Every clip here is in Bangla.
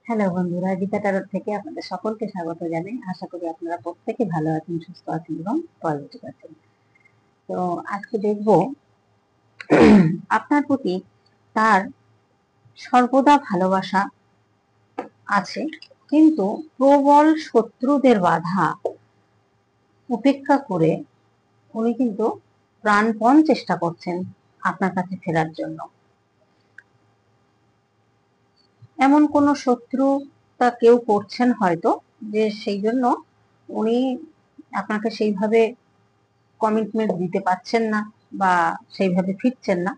হ্যালো বন্ধুরা, গীতা টারোট থেকে আপনাদের সকলকে স্বাগত জানাই। আশা করি আপনারা প্রত্যেকে ভালো আছেন, সুস্থ আছেন এবং পজিটিভ আছেন। তো আজকে দেখব আপনার প্রতি তার সর্বদা ভালোবাসা আছে, কিন্তু প্রবল শত্রুদের বাধা উপেক্ষা করে উনি কিন্তু প্রাণপণ চেষ্টা করছেন আপনার কাছে ফেরার জন্য। এমন কোনো শত্রু তা কেউ করছেন হয়তো, যে সেই জন্য উনি আপনাকে সেইভাবে কমিটমেন্ট দিতে পারছেন না বা সেইভাবে ফিরছেন না।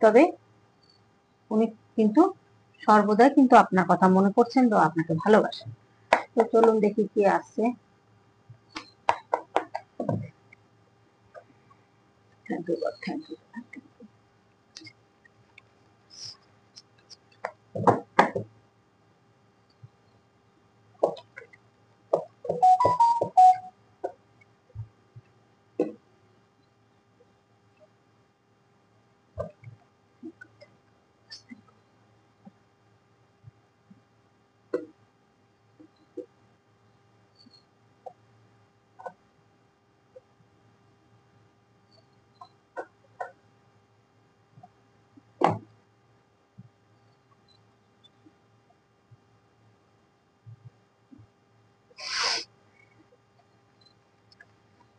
তবে উনি কিন্তু সর্বদাই কিন্তু আপনার কথা মনে করছেন তো আপনাকে ভালোবাসেন। তো চলুন দেখি কি আসছে। Thank you, thank you.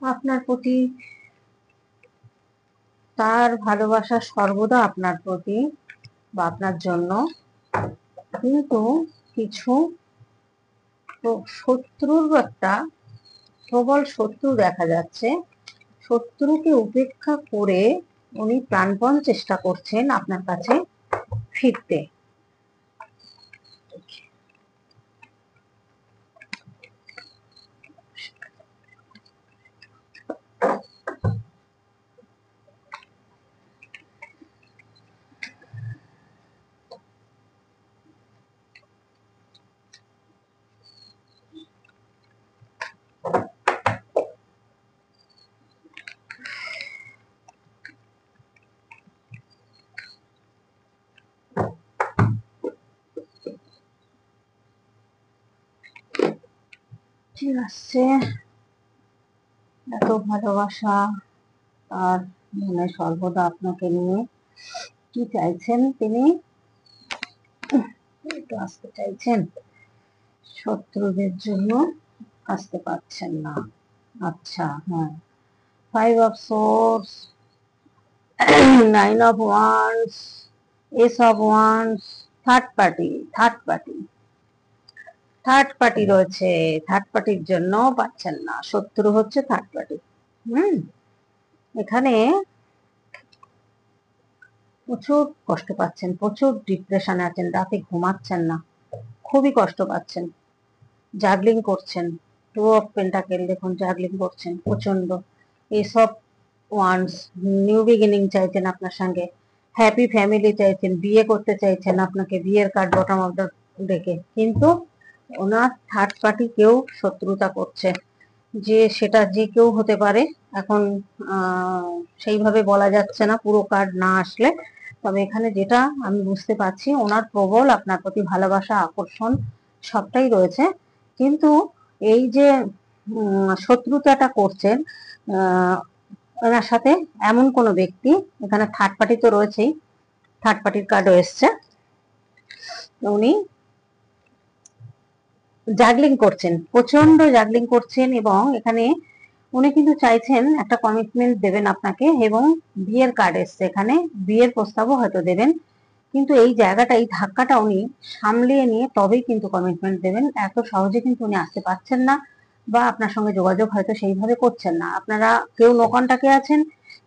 আপনার প্রতি তার ভালোবাসা সর্বদা আপনার প্রতি বা আপনার জন্য, কিন্তু কিছু শত্রুর একটা প্রবল শত্রু দেখা যাচ্ছে। শত্রুকে উপেক্ষা করে উনি প্রাণপণ চেষ্টা করছেন আপনার কাছে ফিরতে। ঠিক আছে, এত ভালোবাসা আর মনে সর্বদা আপনাকে নিয়ে, কি চাইছেন তিনি? একটু আসতে চাইছেন, শত্রুদের জন্য আসতে পারছেন না। আচ্ছা, হ্যাঁ, 5 of swords, 9 of wands, ace of wands, third party. Third party রয়েছে, থার্ড পার্টির জন্য পাচ্ছেন না, শত্রু হচ্ছে থার্ড পার্টি। এখানে প্রচুর কষ্ট পাচ্ছেন, প্রচুর ডিপ্রেশনে আছেন, রাতে ঘুমাচ্ছেন না, খুবই কষ্ট পাচ্ছেন, জাগলিং করছেন। 2 অফ পেন্টাকেল, দেখুন জাগলিং করছেন প্রচন্ড। এসব ওয়ান্স, নিউ বিগিনিং চাইছেন আপনার সঙ্গে, হ্যাপি ফ্যামিলি চাইছেন, বিয়ে করতে চাইছেন আপনাকে, বিয়ের কার্ড বটম অফ দ্য ডেকে। কিন্তু ওনার থার্ড পার্টি কেউ শত্রুতা করছে, যে সেটা যে কেউ হতে পারে। এখন সেইভাবে বলা যাচ্ছে না পুরো কার্ড না আসলে। তবে এখানে যেটা আমি বুঝতে পারছি, ওনার প্রবল আপনার প্রতি ভালোবাসা, আকর্ষণ সবটাই রয়েছে। কিন্তু এই যে শত্রুতাটা করছেন ওনার সাথে, এমন কোনো ব্যক্তি, এখানে থার্ড পার্টি তো রয়েছেই, থার্ড পার্টির কার্ডও এসছে। উনি জাগলিং করছেন, প্রচন্ড জাগলিং করছেন, এবং এখানে উনি কিন্তু চাইছেন একটা কমিটমেন্ট দেবেন আপনাকে, এবং বিয়ের কার্ড এসছে, এখানে বিয়ের প্রস্তাবও হয়তো দেবেন। কিন্তু এই জায়গাটা, এই ধাক্কাটা উনি সামলিয়ে নিয়ে তবেই কিন্তু কমিটমেন্ট দেবেন। এত সহজে কিন্তু উনি আসতে পারছেন না, বা আপনার সঙ্গে যোগাযোগ হয়তো সেইভাবে করছেন না। আপনারা কেউ নো কন্টাক্টে আছেন,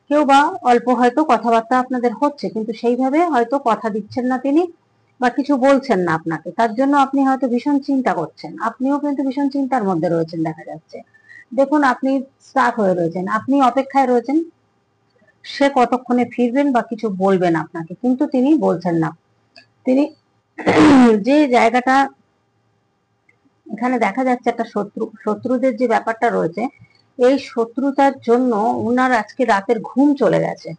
কেউ বা অল্প হয়তো কথাবার্তা আপনাদের হচ্ছে, কিন্তু সেইভাবে হয়তো কথা দিচ্ছেন না তিনি, বা কিছু বলছেন না আপনাকে। তার জন্য আপনি হয়তো ভীষণ চিন্তা করছেন, আপনিও কিন্তু ভীষণ চিন্তার মধ্যে রয়েছেন দেখা যাচ্ছে। দেখুন, আপনি স্টাক হয়ে রয়েছেন, আপনি অপেক্ষায় রয়েছেন সে কতক্ষণে ফিরবেন বা কিছু বলবেন আপনাকে, কিন্তু তিনি বলছেন না। তিনি যে জায়গাটা এখানে দেখা যাচ্ছে, একটা শত্রুদের যে ব্যাপারটা রয়েছে, এই শত্রুতার জন্য উনার আজকে রাতের ঘুম চলে গেছে,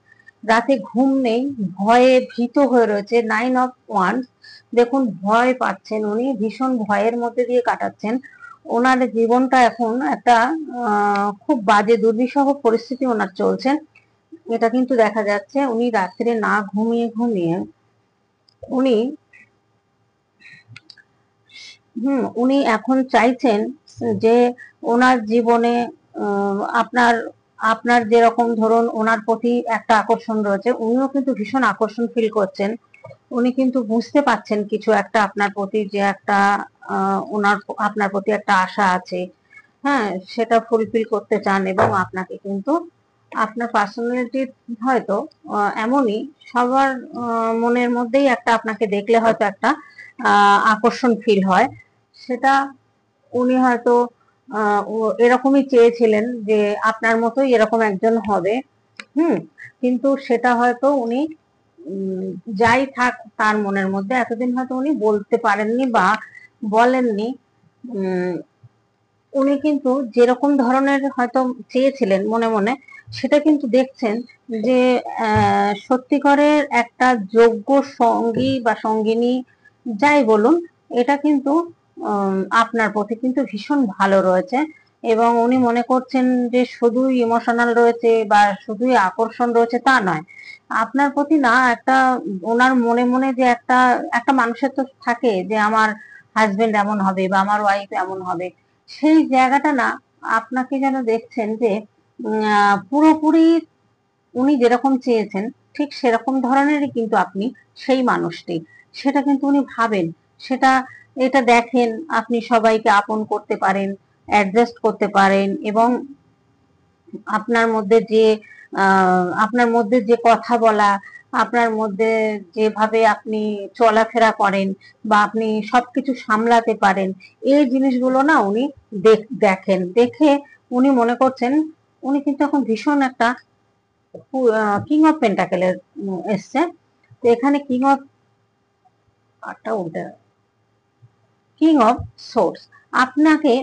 রাতে ঘুম নেই, ভয়ে ভীত হয়ে রয়েছে। 9 অফ ওয়ান্স, দেখুন ভয় পাচ্ছেন, উনি ভীষণ ভয়ের মধ্যে দিয়ে কাটাচ্ছেন। ওনার জীবনটা এখন একটা খুব বাজে দুর্বিষহ পরিস্থিতি ওনার চলছে, এটা কিন্তু দেখা যাচ্ছে। উনি রাত্রে না ঘুমিয়ে ঘুমিয়ে উনি উনি এখন চাইছেন যে ওনার জীবনে আপনার আপনার যেরকম ধরুন ওনার প্রতি একটা আকর্ষণ রয়েছে, উনিও কিন্তু ভীষণ আকর্ষণ ফিল করছেন। উনি কিন্তু বুঝতে পাচ্ছেন কিছু একটা আপনার প্রতি, যে একটা ওনার আপনার প্রতি একটা আশা আছে, হ্যাঁ, সেটা ফুলফিল করতে চান। এবং আপনাকে কিন্তু আপনার পার্সোনালিটি হয়তো এমনই, সবার মনের মধ্যেই একটা আপনাকে দেখলে হয়তো একটা আকর্ষণ ফিল হয়। সেটা উনি হয়তো এরকমই চেয়েছিলেন যে আপনার মতোই এরকম একজন হবে। হুম কিন্তু সেটা হয়তো উনি যাই থাক তার মনের মধ্যে, এতদিন হয়তো উনি বলতে পারেননি বা বলেননি। উনি কিন্তু যেরকম ধরনের হয়তো চেয়েছিলেন মনে মনে, সেটা কিন্তু দেখছেন যে সত্যিকারের একটা যোগ্য সঙ্গী বা সঙ্গিনী যাই বলুন, এটা কিন্তু আপনার প্রতি কিন্তু ভীষণ ভালো রয়েছে। এবং উনি মনে করছেন যে শুধুই ইমোশনাল রয়েছে বা শুধুই আকর্ষণ রয়েছে তা নয়, আপনার প্রতি না একটা ওনার মনে মনে যে একটা একটা মানুষের তো থাকে যে আমার হাজবেন্ড এমন হবে বা আমার ওয়াইফ এমন হবে, সেই জায়গাটা না আপনাকে যেন দেখছেন যে পুরোপুরি উনি যেরকম চেয়েছেন ঠিক সেরকম ধরনেরই কিন্তু আপনি সেই মানুষটি, সেটা কিন্তু উনি ভাবেন। সেটা এটা দেখেন আপনি সবাইকে আপন করতে পারেন, অ্যাডজাস্ট করতে পারেন। এবং আপনার মধ্যে যে কথা বলা, আপনার মধ্যে যেভাবে আপনি চলাফেরা করেন বা আপনি সবকিছু সামলাতে পারেন, এই জিনিসগুলো না উনি দেখেন, দেখে উনি মনে করছেন উনি কিন্তু এখন ভীষণ একটা কিং অফ পেন্টাকেলের এসছে। তো এখানে কিং অফ আটটা উল্টে কিং অফ সোর্স, আপনাকে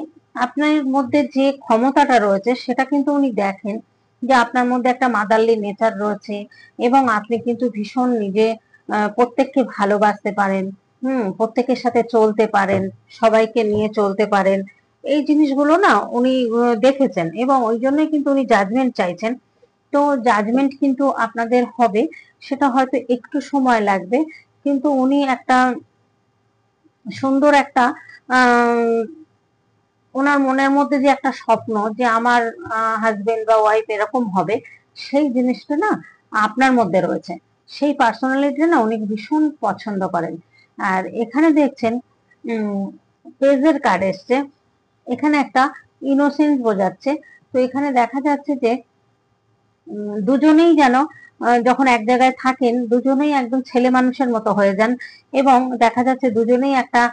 আপনার মধ্যে যে ক্ষমতাটা রয়েছে সেটা কিন্তু উনি দেখেন, যে আপনার মধ্যে একটা মাদারলি নেচার রয়েছে এবং আপনি কিন্তু ভীষণ নিজে প্রত্যেককে ভালোবাসতে পারেন, প্রত্যেকের সাথে চলতে পারেন, সবাইকে নিয়ে চলতে পারেন। এই জিনিসগুলো না উনি দেখেছেন এবং ওই জন্যই কিন্তু উনি জাজমেন্ট চাইছেন। তো জাজমেন্ট কিন্তু আপনাদের হবে, সেটা হয়তো একটু সময় লাগবে, কিন্তু উনি একটা সুন্দর একটা ওনার মনের মধ্যে যে একটা স্বপ্ন যে আমার হাজবেন্ড বা ওয়াইফ এরকম হবে, সেই জিনিসটা না আপনার মধ্যে রয়েছে। সেই পার্সোনালিটি না উনি ভীষণ পছন্দ করেন। আর এখানে দেখছেন পেজের কার্ড এসছে, এখানে একটা ইনোসেন্স বোঝাচ্ছে। তো এখানে দেখা যাচ্ছে যে দুজনেই যেন যখন এক জায়গায় থাকেন দুজনেই একদম ছেলে মানুষের মতো হয়ে যান। এবং দেখা যাচ্ছে দুজনেই একটা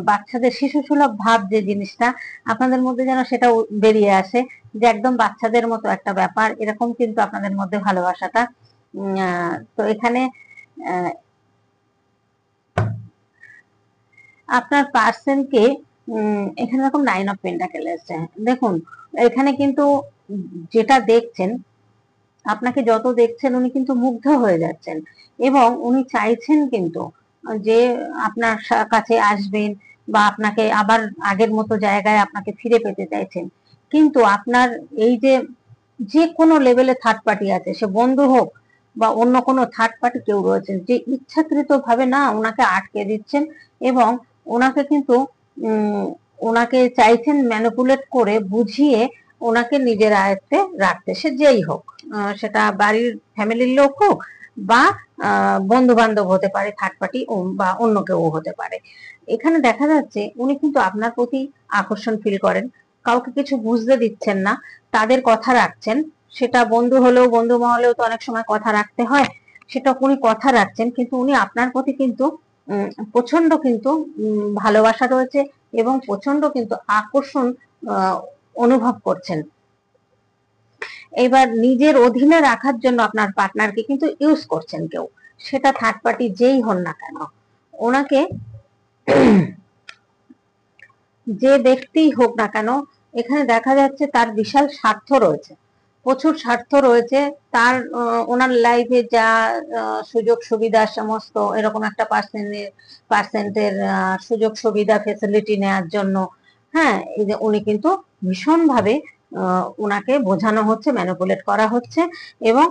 বাচ্চাদের শিশু সুলভ ভাব, যে জিনিসটা আপনাদের মধ্যে যেন সেটা বেরিয়ে আসে, যে একদম বাচ্চাদের মতো একটা ব্যাপার, এরকম কিন্তু আপনাদের মধ্যে ভালোবাসাটা। তো এখানে আপনার পার্সনকে এখানে এরকম 9 অফ পেন্টাকেল এসেছে। দেখুন এখানে কিন্তু যেটা দেখছেন, আপনাকে যত দেখছেন উনি কিন্তু মুগ্ধ হয়ে যাচ্ছেন এবং উনি চাইছেন কিন্তু যে আপনার কাছে আসবেন বা আপনাকে আবার আগের মতো জায়গায় আপনাকে ফিরে পেতে চাইছেন। কিন্তু আপনার এই যে যে কোনো লেভেলে থার্ড পার্টি আছে, সে বন্ধু হোক বা অন্য কোনো থার্ড পার্টি কেউ রয়েছেন, যে ইচ্ছাকৃত ভাবে না ওনাকে আটকে দিচ্ছেন এবং ওনাকে কিন্তু ওনাকে চাইছেন ম্যানিপুলেট করে বুঝিয়ে ওনাকে নিজের আয়ত্তে রাখতে, সে যেই হোক, সেটা বাড়ির ফ্যামিলির লোক হোক বা বন্ধু বান্ধব হতে পারে, থার্ড পার্টি বা অন্য কেউ হতে পারে। এখানে দেখা যাচ্ছে উনি কিন্তু আপনার প্রতি আকর্ষণ ফিল করেন, কাউকে কিছু বুঝতে দিচ্ছেন না, তাদের কথা রাখছেন। সেটা বন্ধু হলেও, বন্ধু মহলেও তো অনেক সময় কথা রাখতে হয়, সেটা উনি কথা রাখছেন। কিন্তু উনি আপনার প্রতি কিন্তু প্রচন্ড কিন্তু ভালোবাসা রয়েছে এবং প্রচন্ড কিন্তু আকর্ষণ অনুভব করছেন। এবার নিজের অধীনে রাখার জন্য আপনার পার্টনারকে কিন্তু ইউজ করছেন কেউ, সেটা থার্ড পার্টি যেই হন না কেন। ওনাকে যে ব্যক্তিই হোক না কেন, এখানে দেখা যাচ্ছে তার বিশাল স্বার্থ রয়েছে, প্রচুর স্বার্থ রয়েছে তার, ওনার লাইফে যা সুযোগ সুবিধা সমস্ত এরকম একটা পার্সেন্টের সুযোগ সুবিধা ফেসিলিটি নেওয়ার জন্য, হ্যাঁ, এই যে উনি কিন্তু ভীষণ ভাবে ওনাকে বোঝানো হচ্ছে, ম্যানিপুলেট করা হচ্ছে এবং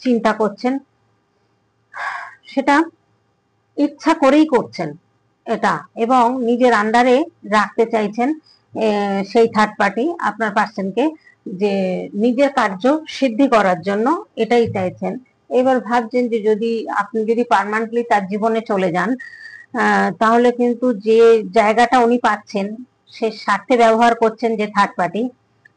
চিন্তা করছেন, সেটা ইচ্ছা করেই করছেন এটা, এবং নিজের আন্ডারে রাখতে চাইছেন সেই থার্ড পার্টি আপনার পার্সনকে, যে নিজের কার্য সিদ্ধি করার জন্য এটাই চাইছেন। এবার ভাবছেন যে যদি আপনি যদি পার্মানেন্টলি তার জীবনে চলে যান, তাহলে কিন্তু যে জায়গাটা উনি পাচ্ছেন সে স্বার্থে ব্যবহার করছেন যে থার্ড পার্টি,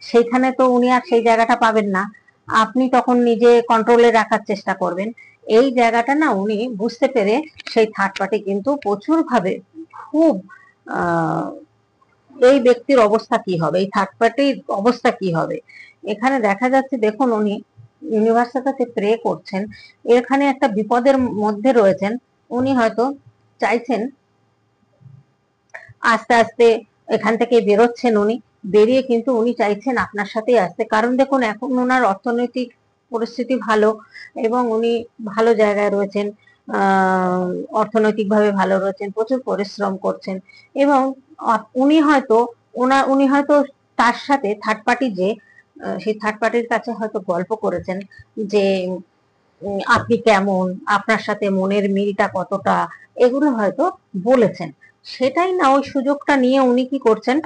সেইখানে তো উনি আর সেই জায়গাটা পাবেন না, আপনি তখন নিজে কন্ট্রোলে রাখার চেষ্টা করবেন। এই জায়গাটা না উনি বুঝতে পেরে সেই থার্ড পার্টি কিন্তু প্রচুর ভাবে খুব এই ব্যক্তির অবস্থা কি হবে, এই থার্ড পার্টির অবস্থা কি হবে, এখানে দেখা যাচ্ছে দেখুন উনি ইউনিভার্সের কাছে প্রে করছেন, এখানে একটা বিপদের মধ্যে রয়েছেন, উনি হয়তো চাইছেন আস্তে আস্তে এখান থেকে বেরোচ্ছেন, উনি বেরিয়ে কিন্তু উনি চাইছেন আপনার সাথেই আসতে, কারণ দেখুন এখন ওনার অর্থনৈতিক পরিস্থিতি ভালো এবং উনি ভালো জায়গায় রয়েছেন, অর্থনৈতিকভাবে ভালো রয়েছেন, প্রচুর পরিশ্রম করছেন এবং উনি হয়তো তার সাথে থার্ড পার্টি যে সেই থার্ড পার্টির কাছে হয়তো গল্প করেছেন যে আপনি কেমন, আপনার সাথে মনের মিলটা কতটা, এগুলো হয়তো বলেছেন, সেটাই না ওই সুযোগটা নিয়ে উনি কি করছেন,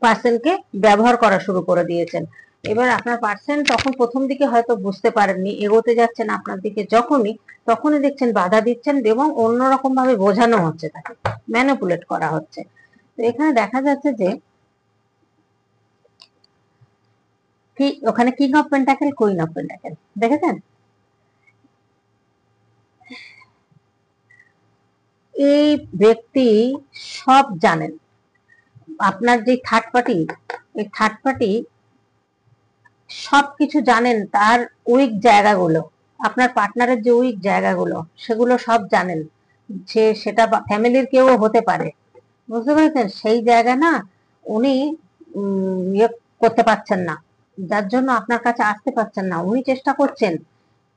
পার্সনকে ব্যবহার করা শুরু করে দিয়েছেন। এবার আপনার পার্সন তখন প্রথম দিকে হয়তো বুঝতে পারেননি, এগোতে যাচ্ছেন আপনার দিকে তখনই দেখছেন বাধা দিচ্ছেন এবং অন্যরকম ভাবে বোঝানো হচ্ছে, তাকে ম্যানিপুলেট করা হচ্ছে। তো এখানে দেখা যাচ্ছে যে কি ওখানে king of pentacle, queen of pentacle দেখেছেন, এই ব্যক্তি সব জানেন, আপনার যে থার্ড পার্টি, এই থার্ড পার্টি সবকিছু জানেন, তার উইক জায়গাগুলো, আপনার পার্টনারের যে উইক জায়গাগুলো সেগুলো সব জানেন, যে সেটা ফ্যামিলির কেউ হতে পারে, বুঝতে পেরেছেন, সেই জায়গা না উনি ইয়ে করতে পারছেন না, যার জন্য আপনার কাছে আসতে পারছেন না, উনি চেষ্টা করছেন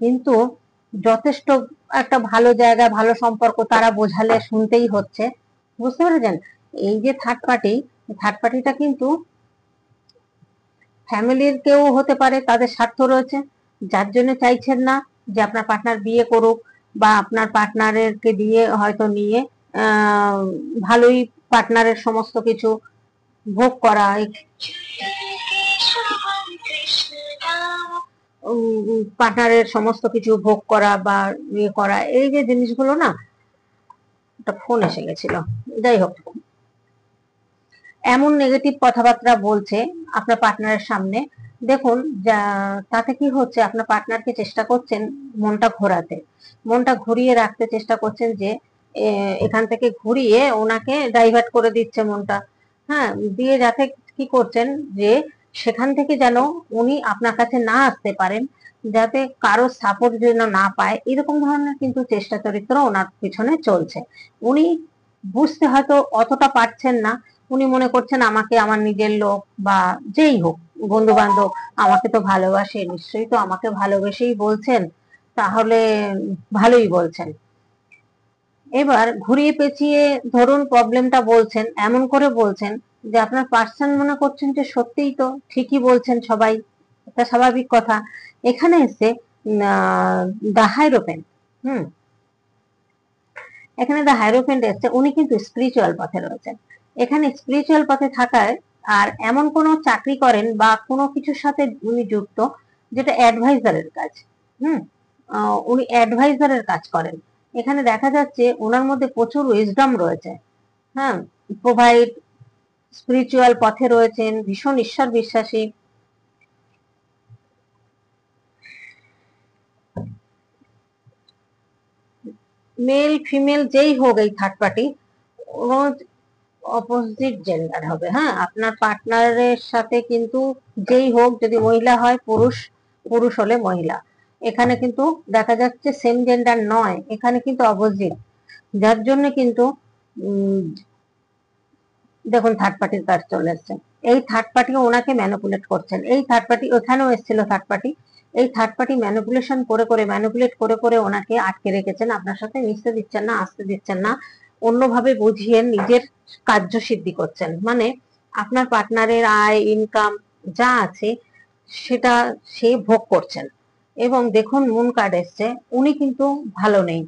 কিন্তু যথেষ্ট একটা ভালো জায়গা ভালো সম্পর্ক তারা বোঝালে শুনতেই হচ্ছে, বুঝতে পেরেছেন। এই যে থার্ড পার্টিটা কিন্তু ফ্যামিলির কেউ হতে পারে, তাদের স্বার্থ রয়েছে, যার জন্য চাইছেন না যে আপনার পার্টনার বিয়ে করুক, বা আপনার পার্টনারকে দিয়ে হয়তো নিয়ে ভালোই পার্টনারের সমস্ত কিছু ভোগ করা, পার্টনারের সমস্ত কিছু ভোগ করা বা ইয়ে করা, এই যে জিনিসগুলো না, একটা ফোন এসে গেছিল, যাই হোক, এমন নেগেটিভ কথাবার্তা বলছে আপনার পার্টনারের সামনে, দেখুন তাতে কি হচ্ছে, আপনার পার্টনারকে চেষ্টা করছেন মনটা ঘুরিয়ে রাখতে চেষ্টা করছেন, যে এখান থেকে ঘুরিয়ে ওনাকে ডাইভার্ট করে দিচ্ছে মনটা, হ্যাঁ, দিয়ে যাতে কি করছেন যে সেখান থেকে যেন উনি আপনার কাছে না আসতে পারেন, যাতে কারো সাপোর্ট যেন না পায়, এরকম ধরনের কিন্তু চেষ্টা চরিত্র ওনার পিছনে চলছে। উনি বুঝতে হয়তো অতটা পারছেন না, উনি মনে করছেন আমাকে আমার নিজের লোক বা যেই হোক বন্ধু বান্ধব আমাকে তো ভালোবাসে, নিশ্চয়ই তো আমাকে ভালোবেসেই বলছেন, তাহলে ভালোই বলছেন। এবার ঘুরিয়ে পেঁচিয়ে ধরুন প্রবলেমটা বলছেন, এমন করে বলছেন যে আপনার পার্সন মনে করছেন যে সত্যিই তো ঠিকই বলছেন সবাই, এটা স্বাভাবিক কথা। এখানে এসে দা হাইরোফেন্ট, এখানে দা হাইরোফেন্ট এসছে, উনি কিন্তু স্পিরিচুয়াল পথে রয়েছেন, এখানে স্পিরিচুয়াল পথে থাকায় আর এমন কোনো চাকরি করেন বা কোনো কিছুর সাথে উনি যুক্ত যেটা অ্যাডভাইজারের কাজ, উনি অ্যাডভাইজারের কাজ করেন, এখানে দেখা যাচ্ছে ওনার মধ্যে প্রচুর উইজডম রয়েছে, হ্যাঁ, প্রোভাইড, স্পিরিচুয়াল পথে রয়েছেন, ভীষণ ঈশ্বর বিশ্বাসী, মেল ফিমেল যেই হোক এই থার্ড পার্টি অপোজিট জেন্ডার হবে, হ্যাঁ, আপনার পার্টনারের সাথে কিন্তু যেই হোক, যদি মহিলা হয় পুরুষ, পুরুষ হলে মহিলা, এখানে কিন্তু দেখা যাচ্ছে সেম জেন্ডার নয়, এখানে কিন্তু অপোজিট, যার জন্য কিন্তু দেখুন থার্ড পার্টির কার্ড চলে এসছে। এই থার্ড পার্টি ওনাকে ম্যানিপুলেট করছেন। এই থার্ড পার্টি ওখানেও এসেছিল থার্ড পার্টি। এই থার্ড পার্টি ম্যানিপুলেশন করে করে ম্যানিপুলেট করে করে ওনাকে আটকে রেখেছেন, আপনার সাথে মিশতে দিচ্ছেন না, আসতে দিচ্ছেন না, অন্যভাবে বুঝিয়ে নিজের কার্য সিদ্ধি করছেন। মানে আপনার পার্টনারের আয় ইনকাম যা আছে সেটা সে ভোগ করছেন। এবং দেখুন মুন কার্ড এসছে, উনি কিন্তু ভালো নেই।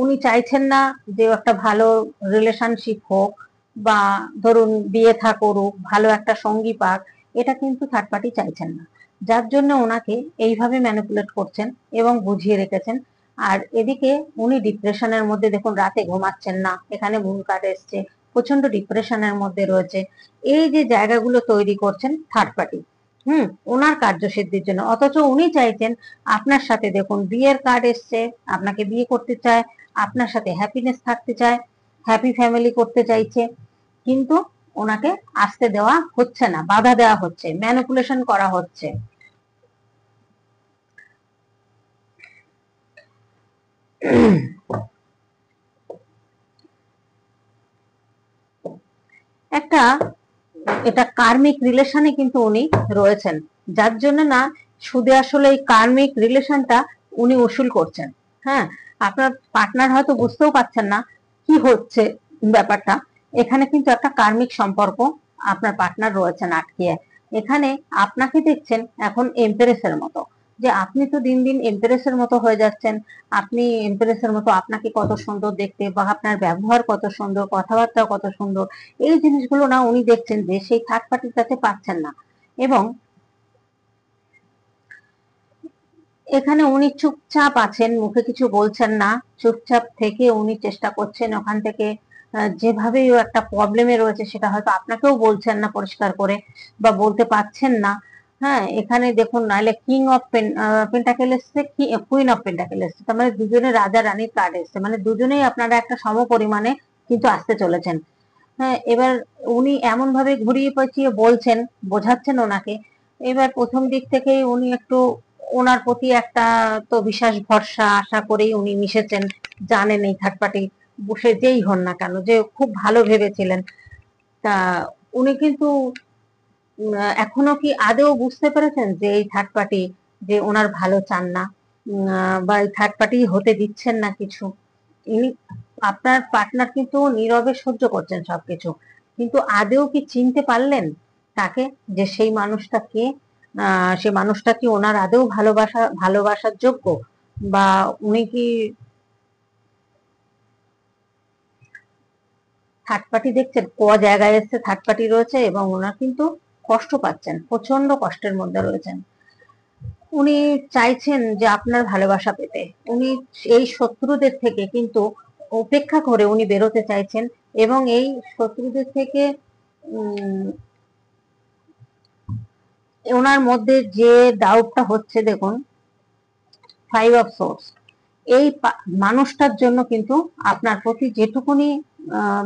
উনি চাইছেন না যে একটা ভালো রিলেশনশিপ হোক, বা ধরুন বিয়ে থা করুক, ভালো একটা সঙ্গী পাক, এটা কিন্তু থার্ড পার্টি চাইছেন না। যার জন্য ওনাকে এইভাবে ম্যানিপুলেট করছেন এবং বুঝিয়ে রেখেছেন। আর এদিকে উনি ডিপ্রেশনের মধ্যে, দেখুন রাতে ঘুমাচ্ছেন না, এখানে মুন কার্ড এসছে, প্রচন্ড ডিপ্রেশনের মধ্যে রয়েছে। এই যে জায়গাগুলো তৈরি করছেন থার্ড পার্টি ওনার কার্যসিদ্ধির জন্য, অথচ উনি চাইছেন আপনার সাথে, দেখুন বিয়ের কার্ড এসছে, আপনাকে বিয়ে করতে চায়, আপনার সাথে হ্যাপিনেস থাকতে চায়, হ্যাপি ফ্যামিলি করতে চাইছে, কিন্তু ওনাকে আসতে দেওয়া হচ্ছে না, বাধা দেওয়া হচ্ছে, ম্যানিপুলেশন করা হচ্ছে। একটা এটা কার্মিক রিলেশনে কিন্তু উনি রয়েছেন, যার জন্য না সুদে আসলে এই কার্মিক রিলেশনটা উনি উসুল করছেন। হ্যাঁ, আপনার পার্টনার হয়তো বুঝতেও পারছেন না কি হচ্ছে ব্যাপারটা। এখানে কিন্তু একটা কার্মিক সম্পর্ক আপনার পার্টনার রয়েছেন আটকিয়ে। এখানে আপনাকে দেখছেন এখন এমপ্রেসের মতো, যে আপনি তো দিন দিন এমপ্রেসের মতো হয়ে যাচ্ছেন। আপনি এমপ্রেসের মতো, আপনাকে কত সুন্দর দেখতে, বা আপনার ব্যবহার কত সুন্দর, কথাবার্তা কত সুন্দর, এই জিনিসগুলো না উনি দেখছেন যে সেই থার্ড পার্টির কাছে পাচ্ছেন না। এবং এখানে উনি চুপচাপ আছেন, মুখে কিছু বলছেন না, চুপচাপ থেকে উনি চেষ্টা করছেন ওখান থেকে যেভাবেই একটা প্রবলেমে রয়েছে সেটা হয়তো আপনাকেও বলছেন না পরিষ্কার করে, বা বলতে পারছেন না। হ্যাঁ, এখানে দেখুন নাহলে কিং অফ পেন্টাকেল এসছে, কুইন অফ পেন্টাকেল এসছে, তার মানে দুজনে রাজা রানীর কার্ড এসছে, মানে দুজনেই আপনারা একটা সম পরিমাণে কিন্তু আসতে চলেছেন। হ্যাঁ, এবার উনি এমন ভাবে ঘুরিয়ে পেঁচিয়ে বলছেন, বোঝাচ্ছেন ওনাকে। এবার প্রথম দিক থেকেই উনি একটু ওনার প্রতি একটা তো বিশ্বাস ভরসা আশা করেই উনি মিশেছেন। জানেন এই থার্ড পার্টি বসে যেই হন না কেন, যে খুব ভালো ভেবেছিলেন। তা উনি কিন্তু এখনো কি আদৌ বুঝতে পেরেছেন যে এই থার্ড পার্টি যে ওনার ভালো চান না, বা এই থার্ড পার্টি হতে দিচ্ছেন না কিছু। ইনি, আপনার পার্টনার কিন্তু নীরবে সহ্য করছেন সবকিছু, কিন্তু আদেও কি চিনতে পারলেন তাকে, যে সেই মানুষটা কে? সে মানুষটা কি ওনার আদেও ভালোবাসার যোগ্য, বা উনি কি থার্ড পার্টি দেখছেন জায়গায় এসছে থার্ড পার্টি রয়েছে, এবং ওনার কিন্তু কষ্ট পাচ্ছেন, প্রচন্ড কষ্টের মধ্যে রয়েছেন। উনি চাইছেন যে আপনার ভালোবাসা পেতে, উনি এই শত্রুদের থেকে কিন্তু উপেক্ষা করে উনি বেরোতে চাইছেন। এবং এই শত্রুদের থেকে ওনার মধ্যে যে ডাউটটা হচ্ছে, দেখুন ফাইভ অফ সোর্স, এই মানুষটার জন্য কিন্তু আপনার প্রতি যেটুকুনি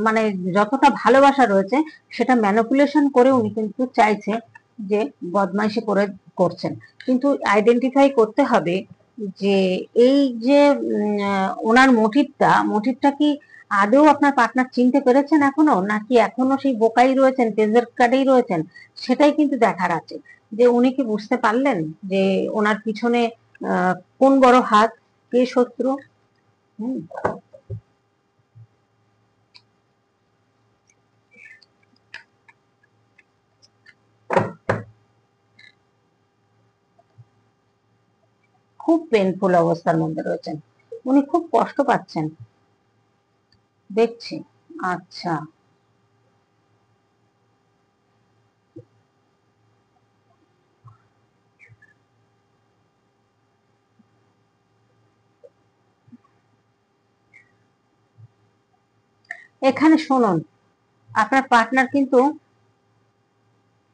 মানে যতটা ভালোবাসা রয়েছে সেটা ম্যানিপুলেশন করে উনি কিন্তু চাইছে যে বদমাইশি করে করছেন। কিন্তু আইডেন্টিফাই করতে হবে যে এই যে ওনার মোটিভটা কি আদৌ আপনার পার্টনার চিনতে পেরেছেন এখনো, নাকি এখনো সেই বোকাই রয়েছেন, ডেজার্ট কার্ডেই রয়েছেন, সেটাই কিন্তু দেখার আছে। যে উনি কি বুঝতে পারলেন যে ওনার পিছনে কোন বড় হাত, কে শত্রু। হুম, খুব পেনফুল অবস্থার মধ্যে রয়েছেন, উনি খুব কষ্ট পাচ্ছেন দেখছি। আচ্ছা, এখানে শুনুন, আপনার পার্টনার কিন্তু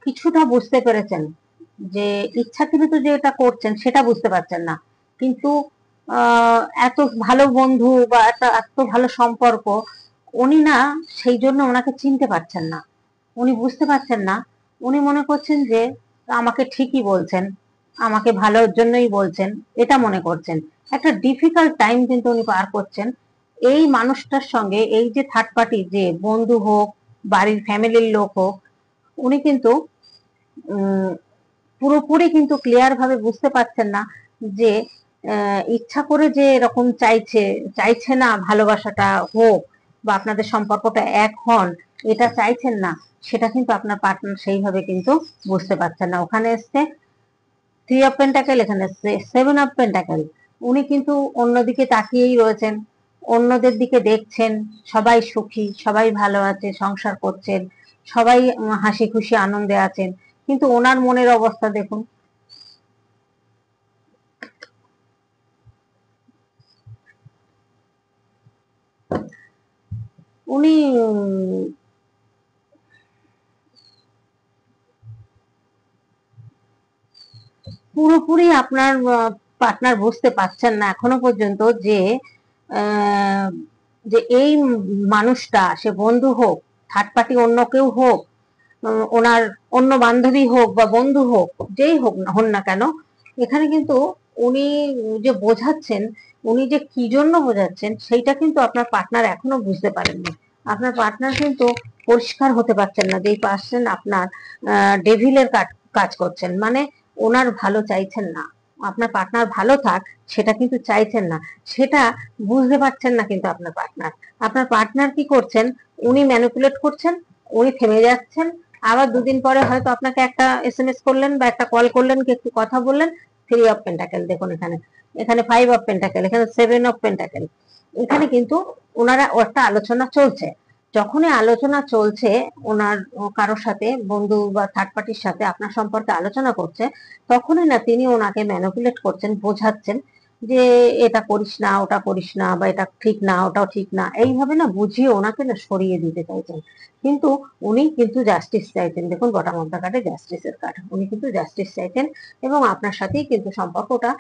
কিছুটা বুঝতে পেরেছেন যে ইচ্ছাকৃত যে এটা করছেন সেটা বুঝতে পারছেন না, কিন্তু এত ভালো বন্ধু বা এত ভালো সম্পর্ক, উনি না সেই জন্য ওনাকে চিনতে পারছেন না, উনি বুঝতে পারছেন না। উনি মনে করছেন যে আমাকে ঠিকই বলছেন, আমাকে ভালোর জন্যই বলছেন, এটা মনে করছেন। একটা ডিফিকাল্ট টাইম কিন্তু উনি পার করছেন এই মানুষটার সঙ্গে। এই যে থার্ড পার্টি, যে বন্ধু হোক বাড়ির ফ্যামিলির লোক হোক, উনি কিন্তু পুরোপুরি কিন্তু ক্লিয়ার ভাবে বুঝতে পারছেন না যে ইচ্ছা করে যে এরকম চাইছে না ভালোবাসাটা হোক বা আপনাদের সম্পর্কটা এক হন, এটা চাইছেন না, সেটা কিন্তু আপনার পার্টনার সেইভাবে কিন্তু বুঝতে পারছেন না। ওখানে এসছে 3 অফ পেন্টাকেল, এখানে এসছে 7 অফ পেন্টাকেল। উনি কিন্তু অন্যদিকে তাকিয়েই রয়েছেন, অন্যদের দিকে দেখছেন, সবাই সুখী, সবাই ভালো আছে, সংসার করছেন, সবাই হাসি খুশি আনন্দে আছেন, কিন্তু ওনার মনের অবস্থা দেখুন। উনি পুরোপুরি আপনার পার্টনার বুঝতে পারছেন না এখনো পর্যন্ত যে আহ, যে এই মানুষটা, সে বন্ধু হোক, থার্ড পার্টি অন্য কেউ হোক, ওনার অন্য বান্ধবী হোক বা বন্ধু হোক, যেই হোক না হন না কেন, এখানে কিন্তু উনি যে বোঝাচ্ছেন, উনি যে কি জন্য বোঝাচ্ছেন সেইটা কিন্তু আপনার পার্টনার এখনো বুঝতে পারেননি। আপনার পার্টনার কিন্তু পরিষ্কার হতে পারছেন না যে এই পার্সন আপনার ডেভিলের কাজ করছেন, মানে ওনার ভালো চাইছেন না, আপনার পার্টনার ভালো থাক সেটা কিন্তু চাইছেন না, সেটা বুঝতে পারছেন না। কিন্তু আপনার পার্টনার কি করছেন, উনি ম্যানিপুলেট করছেন, উনি থেমে যাচ্ছেন, আবার দুদিন পরে হয়তো আপনাকে একটা এসএমএস করলেন বা একটা কল করলেন, কি একটু কথা বললেন। 3 অফ পেন্টাকেল দেখুন, এখানে এখানে 5 অফ পেন্টাকেল, এখানে 7 অফ পেন্টাকেল। এখানে কিন্তু ওনারা একটা আলোচনা চলছে, যখনই আলোচনা চলছে ওনার কারোর সাথে, বন্ধু বা থার্ড পার্টির সাথে আপনার সম্পর্কে আলোচনা করছে, তখনই না তিনি ওনাকে ম্যানিপুলেট করছেন, বোঝাচ্ছেন যে এটা করিস না, ওটা করিস না, বা এটা ঠিক না, ওটাও ঠিক না, এইভাবে না বুঝিয়ে ওনাকে না সরিয়ে দিতে চাইছেন। কিন্তু উনি কিন্তু জাস্টিস চাইছেন, দেখুন বটম অফ দা কার্ডে জাস্টিসের কার্ড, উনি কিন্তু জাস্টিস চাইছেন এবং আপনার সাথেই কিন্তু সম্পর্কটা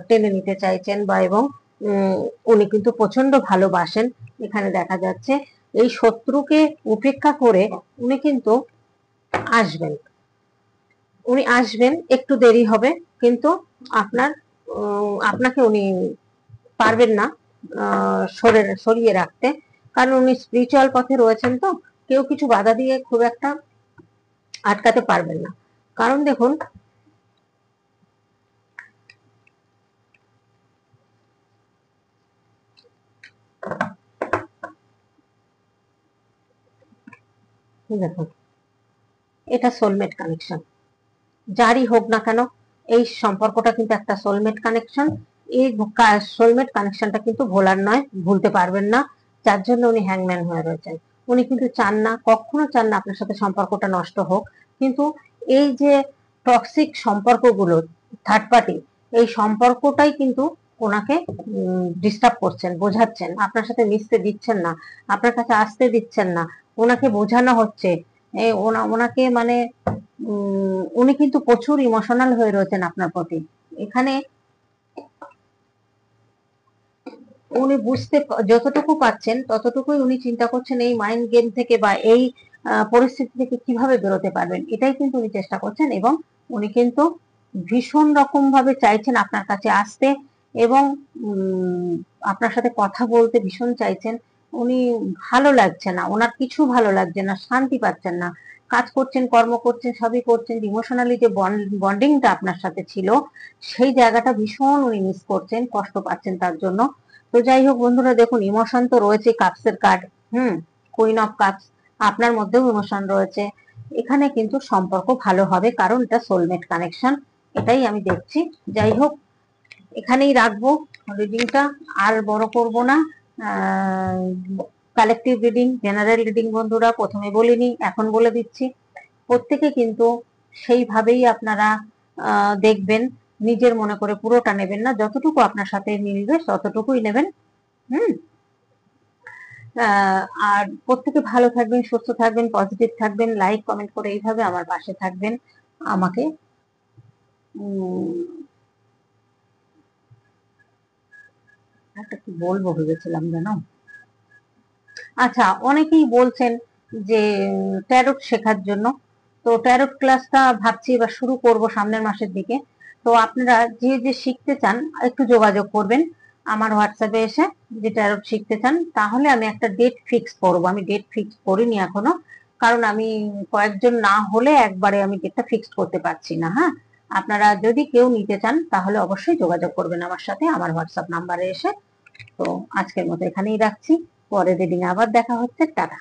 টেনে নিতে চাইছেন, বা এবং উনি কিন্তু প্রচন্ড ভালোবাসেন। এখানে দেখা যাচ্ছে এই শত্রুকে উপেক্ষা করে উনি কিন্তু আসবেন, উনি আসবেন, একটু দেরি হবে, কিন্তু আপনার আপনাকে উনি পারবেন না সরিয়ে রাখতে, কারণ উনি স্পিরিচুয়াল পথে রয়েছেন, তো কেউ কিছু বাধা দিয়ে খুব একটা আটকাতে পারবেন না। কারণ দেখুন, দেখুন এটা সোলমেট কানেকশন, যারই হোক না কেন এই সম্পর্কটা কিন্তু একটা সোলমেট কানেকশন। এই সোলমেট কানেকশনটা কিন্তু ভোলার নয়, ভুলতে পারবেন না, যার জন্য উনি হ্যাংম্যান হয়ে রয়েছেন। উনি কিন্তু চান না, কখনো চান না আপনার সাথে সম্পর্কটা নষ্ট হোক, কিন্তু এই যে টক্সিক সম্পর্কগুলো, থার্ড পার্টি, এই সম্পর্কটাই কিন্তু ওনাকে ডিস্টার্ব করছেন, বোঝাচ্ছেন, আপনার সাথে মিশতে দিচ্ছেন না, আপনার কাছে আসতে দিচ্ছেন না, ওনাকে বোঝানো হচ্ছে, ওনাকে মানে উনি কিন্তু প্রচুর ইমোশনাল হয়ে রয়েছেন আপনার প্রতি। এখানে উনি যতটুকু পাচ্ছেন ততটুকুই উনি চিন্তা করছেন এই মাইন্ড গেম থেকে বা এই পরিস্থিতি থেকে কিভাবে বেরোতে পারবেন, এটাই কিন্তু উনি চেষ্টা করছেন। এবং উনি কিন্তু ভীষণ রকম ভাবে চাইছেন আপনার কাছে আসতে এবং আপনার সাথে কথা বলতে ভীষণ চাইছেন। উনি ভালো লাগছে না, ওনার কিছু ভালো লাগছে না, শান্তি পাচ্ছেন না, কাজ করছেন, কর্ম করছেন, সবই করছেন, ইমোশনালি যে বন্ডিংটা আপনার সাথে ছিল সেই জায়গাটা ভীষণ উনি মিস করছেন, কষ্ট পাচ্ছেন তার জন্য। তো যাই হোক বন্ধুরা, দেখুন ইমোশন তো রয়েছে, কাপসের কার্ড, কুইন অফ কাপস, আপনার মধ্যেও ইমোশন রয়েছে। এখানে কিন্তু সম্পর্ক ভালো হবে, কারণ এটা সোলমেট কানেকশন, এটাই আমি দেখছি। যাই হোক, এখানেই রাখবো রিডিংটা, আর বড় করব না। কালেকটিভ রিডিং, জেনারেল রিডিং বন্ধুরা, প্রথমে বলিনি, এখন বলে দিচ্ছি, প্রত্যেকে কিন্তু সেইভাবেই আপনারা দেখবেন, নিজের মনে করে পুরোটা নেবেন না, যতটুকু আপনার সাথে মিলবে ততটুকুই নেবেন। হুম আর প্রত্যেকে ভালো থাকবেন, সুস্থ থাকবেন, পজিটিভ থাকবেন, লাইক কমেন্ট করে এইভাবে আমার পাশে থাকবেন। আমাকে একটা কি বলবো ভেবেছিলাম যেন, আচ্ছা, অনেকেই বলছেন যে ট্যারোট শেখার জন্য, তো ট্যারোট ক্লাসটা ভাবছি এবার শুরু করব সামনের মাসের দিকে। তো আপনারা যে যে শিখতে চান একটু যোগাযোগ করবেন। আমার হোয়াটসঅ্যাপে এসে যদি ট্যারোট শিখতে চান তাহলে আমি একটা ডেট ফিক্স করবো। আমি ডেট ফিক্স করিনি এখনো, কারণ আমি কয়েকজন না হলে একবারে আমি ডেটটা ফিক্স করতে পারছি না। হ্যাঁ, আপনারা যদি কেউ নিতে চান তাহলে অবশ্যই যোগাযোগ করবেন আমার সাথে আমার হোয়াটসঅ্যাপ নাম্বারে এসে। তো আজকের মতো এখানেই রাখছি, পরের রিডিং আবার দেখা হচ্ছে, টাটা।